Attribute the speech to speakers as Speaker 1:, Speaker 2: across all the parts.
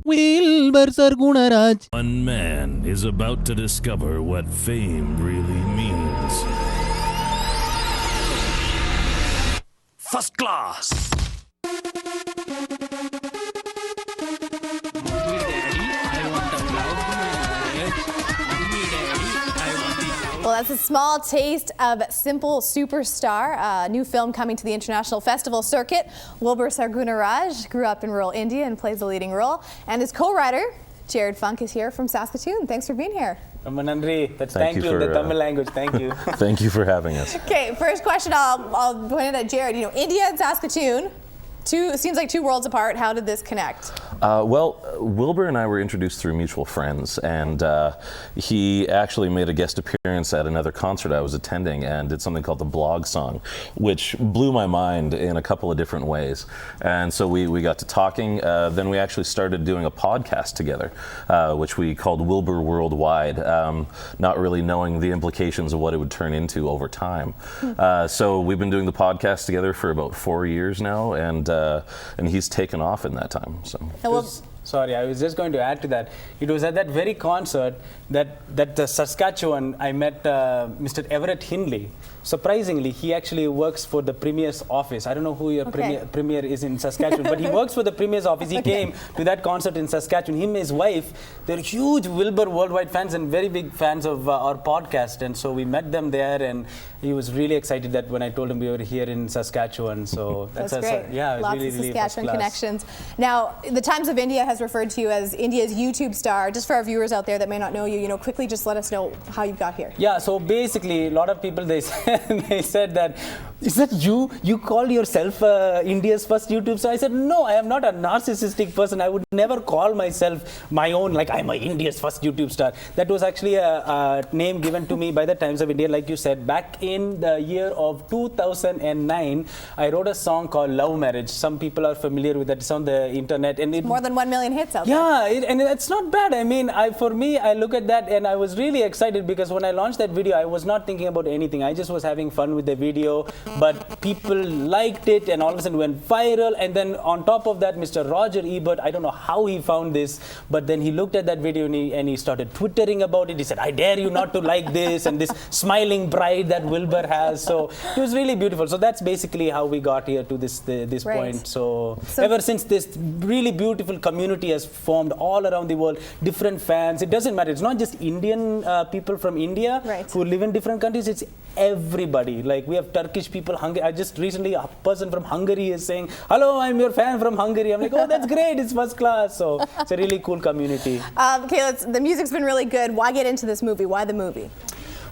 Speaker 1: Wilbur Sargunaraj.
Speaker 2: One man is about to discover what fame really means. First class!
Speaker 3: Well, that's a small taste of Simple Superstar, a new film coming to the international festival circuit. Wilbur Sargunaraj grew up in rural India and plays the leading role. And his co-writer, Jared Funk, is here from Saskatchewan. Thanks for being here.
Speaker 4: Manandri, that's thank you in the Tamil language. Thank you.
Speaker 1: Thank you for having us.
Speaker 3: Okay, first question I'll point it at Jared. You know, India and Saskatchewan, seems like two worlds apart. How did this connect?
Speaker 1: Well, Wilbur and I were introduced through mutual friends, and he actually made a guest appearance at another concert I was attending and did something called the Blog Song, which blew my mind in a couple of different ways. And so we got to talking. Then we actually started doing a podcast together, which we called Wilbur Worldwide, not really knowing the implications of what it would turn into over time. So we've been doing the podcast together for about 4 years now, and he's taken off in that time. So.
Speaker 4: Sorry, I was just going to add to that. It was at that very concert that the Saskatchewan I met Mr. Everett Hindley. Surprisingly, he actually works for the Premier's office. I don't know who your premier is in Saskatchewan, but he works for the Premier's office. He came to that concert in Saskatchewan. Him and his wife, they're huge Wilbur Worldwide fans and very big fans of our podcast. And so we met them there, and he was really excited that when I told him we were here in Saskatchewan. So
Speaker 3: that's great.
Speaker 4: Yeah,
Speaker 3: lots
Speaker 4: really,
Speaker 3: of
Speaker 4: really
Speaker 3: Saskatchewan connections. Now, the Times of India has referred to you as India's YouTube star. Just for our viewers out there that may not know you, quickly just let us know how you got here.
Speaker 4: Yeah, so basically, a lot of people they said that, is that you? You call yourself India's first YouTube star? I said, no, I am not a narcissistic person. I would never call myself my own, like I'm India's first YouTube star. That was actually a name given to me by the Times of India, like you said. Back in the year of 2009, I wrote a song called Love Marriage. Some people are familiar with that. It's on the internet. And
Speaker 3: more than 1 million hits out there.
Speaker 4: Yeah, and it's not bad. I mean, for me, I look at that and I was really excited because when I launched that video, I was not thinking about anything. I just was having fun with the video, but people liked it and all of a sudden went viral. And then on top of that, Mr. Roger Ebert, I don't know how he found this, but then he looked at that video and he started twittering about it. He said, I dare you not to like this, and this smiling bride that Wilbur has. So it was really beautiful. So that's basically how we got here to this point. So ever since, this really beautiful community has formed all around the world, different fans. It doesn't matter. It's not just Indian people from India who live in different countries. It's everybody. Like we have Turkish people, I just recently, a person from Hungary is saying, hello, I'm your fan from Hungary. I'm like, oh, that's great. It's first class. So it's a really cool community.
Speaker 3: Okay, the music's been really good. Why get into this movie? Why the movie?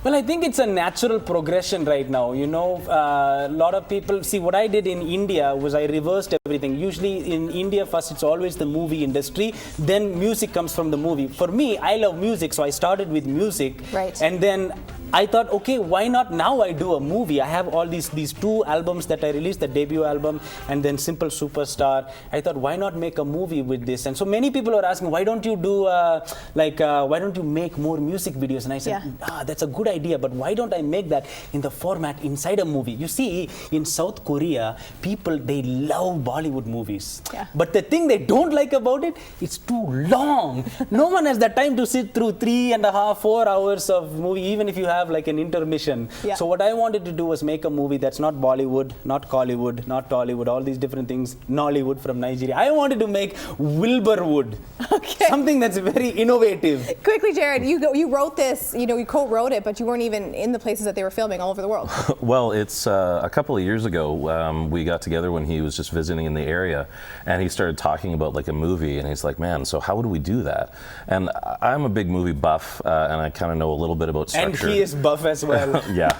Speaker 4: Well, I think it's a natural progression right now. A lot of people, see what I did in India was I reversed everything. Usually in India, first it's always the movie industry, then music comes from the movie. For me, I love music, so I started with music.
Speaker 3: Right.
Speaker 4: And then I thought, okay, why not now I do a movie? I have all these two albums that I released, the debut album and then Simple Superstar. I thought, why not make a movie with this? And so many people are asking, why don't you do, why don't you make more music videos? And I said, that's a good idea, but why don't I make that in the format inside a movie? You see, in South Korea, people, they love Bollywood movies.
Speaker 3: Yeah.
Speaker 4: But the thing they don't like about it, it's too long. No one has the time to sit through 3.5, 4 hours of movie, even if you have like an intermission.
Speaker 3: Yeah.
Speaker 4: So what I wanted to do was make a movie that's not Bollywood, not Collywood, not Tollywood, all these different things, Nollywood from Nigeria. I wanted to make Wilburwood.
Speaker 3: Okay.
Speaker 4: Something that's very innovative.
Speaker 3: Quickly, Jared, you wrote this, you co-wrote it, but you weren't even in the places that they were filming all over the world.
Speaker 1: Well, it's a couple of years ago, we got together when he was just visiting in the area, and he started talking about like a movie, and he's like, man, so how would we do that? And I'm a big movie buff, and I kind of know a little bit about structure.
Speaker 4: And he is buff as well.
Speaker 1: Yeah.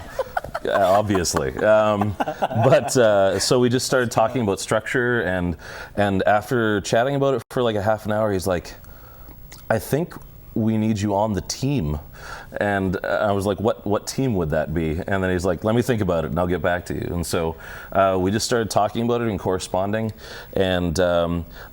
Speaker 1: Obviously. So we just started talking about structure, and after chatting about it for like a half an hour, he's like, I think we need you on the team. And I was like, what team would that be? And then he's like, let me think about it and I'll get back to you. And so we just started talking about it and corresponding. And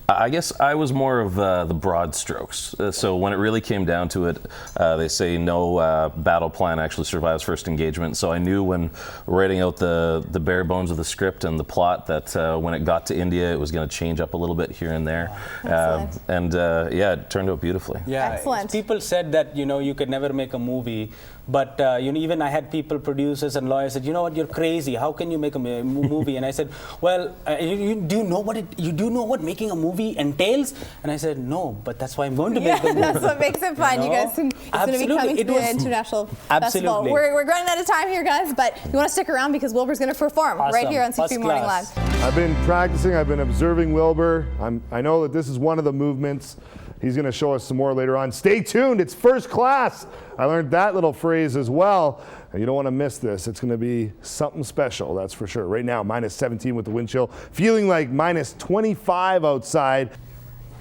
Speaker 1: I guess I was more of the broad strokes. So when it really came down to it, they say no battle plan actually survives first engagement. So I knew when writing out the bare bones of the script and the plot that when it got to India, it was going to change up a little bit here and there. Yeah, it turned out beautifully.
Speaker 4: Yeah,
Speaker 3: excellent.
Speaker 4: People said that you could never make a movie, but even I had people, producers and lawyers said, you know what, you're crazy. How can you make a movie? And I said, well, do you know what making a movie entails? And I said, no, but that's why I'm going to make the movie.
Speaker 3: That's what makes it fun. You guys, it's going to be coming to the International Festival. We're running out of time here, guys, but you want to stick around because Wilbur's going to perform right here on CTV Morning Live.
Speaker 5: I've been practicing. I've been observing Wilbur. I know that this is one of the movements. He's going to show us some more later on. Stay tuned. It's first class. I learned that little phrase as well. And you don't want to miss this. It's going to be something special, that's for sure. Right now, minus 17 with the wind chill. Feeling like minus 25 outside.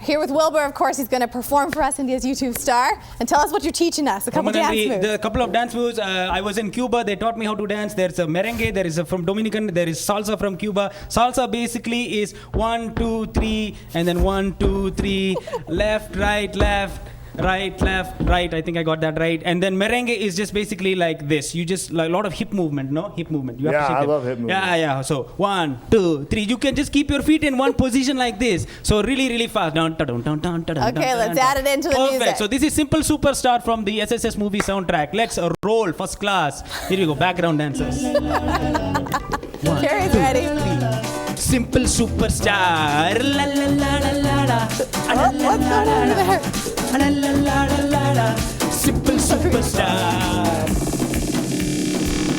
Speaker 3: Here with Wilbur, of course, he's going to perform for us, India's YouTube star. And tell us what you're teaching us. A couple dance moves.
Speaker 6: A couple of dance moves. I was in Cuba. They taught me how to dance. There's a merengue. There is a from Dominican. There is salsa from Cuba. Salsa basically is 1, 2, 3, and then 1, 2, 3, left, right, left. Right, left, right. I think I got that right. And then merengue is just basically like this. You just like a lot of hip movement, no? Hip movement. You have to shake
Speaker 5: I love hip movement.
Speaker 6: Yeah. So 1, 2, 3. You can just keep your feet in one position like this. So really, really fast. Okay,
Speaker 3: let's add it into the music.
Speaker 6: So this is Simple Superstar from the SSS movie soundtrack. Let's roll first class. Here we go. Background dancers.
Speaker 3: Carrie's ready.
Speaker 6: 3. Simple Superstar. La la la la la la.
Speaker 3: What's going on over there?
Speaker 6: La la la la la. Simple Superstar.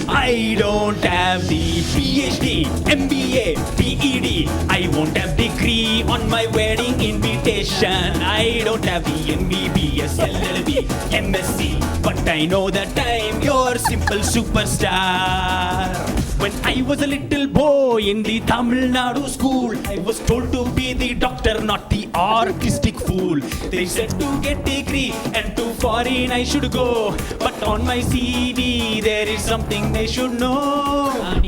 Speaker 6: I don't have the PhD, MBA, PED. I won't have degree on my wedding invitation. I don't have the MBBS, LLB, MSc. But I know that I'm your simple superstar. When I was a little boy in the Tamil Nadu school, I was told to be the doctor, not the artistic fool. They said to get degree and to foreign I should go. But on my CV there is something they should know. I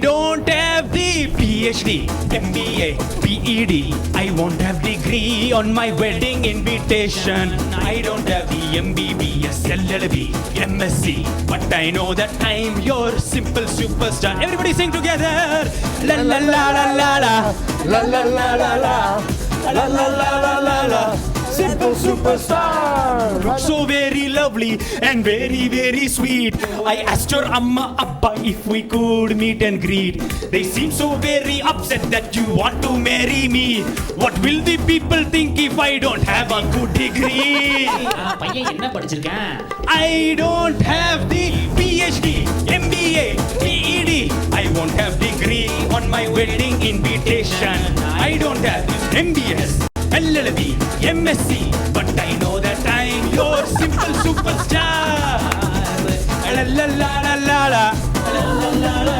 Speaker 6: don't have the PhD, MBA, PED. I won't have degree on my wedding invitation. I don't have the MBBS, LLB, MSc. But I know that I'm your simple superstar. Everybody sing together. La la la la la la. La la la la la. La la la la la la. Simple superstar. Look so very lovely and very, very sweet. I asked your Amma Abba if we could meet and greet. They seem so very upset that you want to marry me. What will the people think if I don't have a good degree? I don't have the PhD, MBA, PED. I won't have degree on my wedding invitation. I don't have MBS, LLB, MSc. But I know that I'm your simple superstar. La la la la la la. La la la la.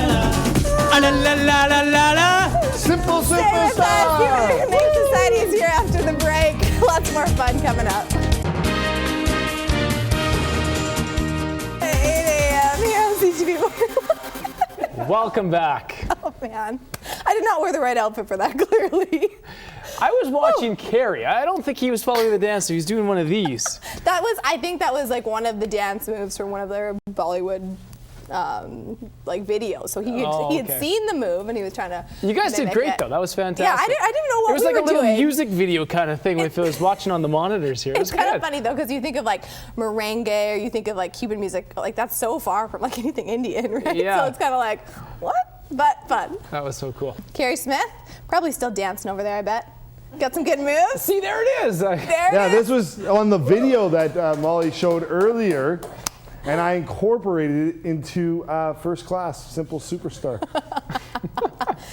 Speaker 6: La la la la la la.
Speaker 5: Simple
Speaker 3: Stay with us. Humane Society is here after the break. Lots more fun coming up. 8 a.m. here on CTV.
Speaker 7: Welcome back.
Speaker 3: Oh, man. I did not wear the right outfit for that, clearly.
Speaker 7: I was watching Carrie. I don't think he was following the dance. He was doing one of these.
Speaker 3: I think that was like one of the dance moves from one of their Bollywood like videos. So he had seen the move and he was trying to.
Speaker 7: You guys did great though. That was fantastic.
Speaker 3: Yeah, I didn't know what
Speaker 7: it was
Speaker 3: we
Speaker 7: like
Speaker 3: were
Speaker 7: a little
Speaker 3: doing.
Speaker 7: music video kind of thing if it was watching on the monitors here. It was
Speaker 3: It's kind
Speaker 7: good.
Speaker 3: of funny though because you think of like merengue or you think of like Cuban music, like that's so far from like anything Indian, right?
Speaker 7: Yeah.
Speaker 3: So it's kind of like what, but fun.
Speaker 7: That was so cool.
Speaker 3: Carrie Smith probably still dancing over there. I bet. Got some good moves.
Speaker 7: See, there it is.
Speaker 3: There it is.
Speaker 5: This was on the video that Molly showed earlier, and I incorporated it into First Class, Simple Superstar.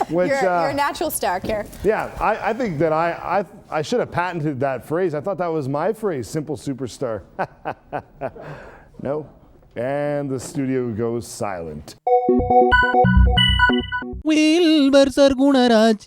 Speaker 5: Which,
Speaker 3: you're a natural star, Carrie.
Speaker 5: Yeah, I think that I should have patented that phrase. I thought that was my phrase, Simple Superstar. No. And the studio goes silent.
Speaker 6: Wilbur Sargunaraj.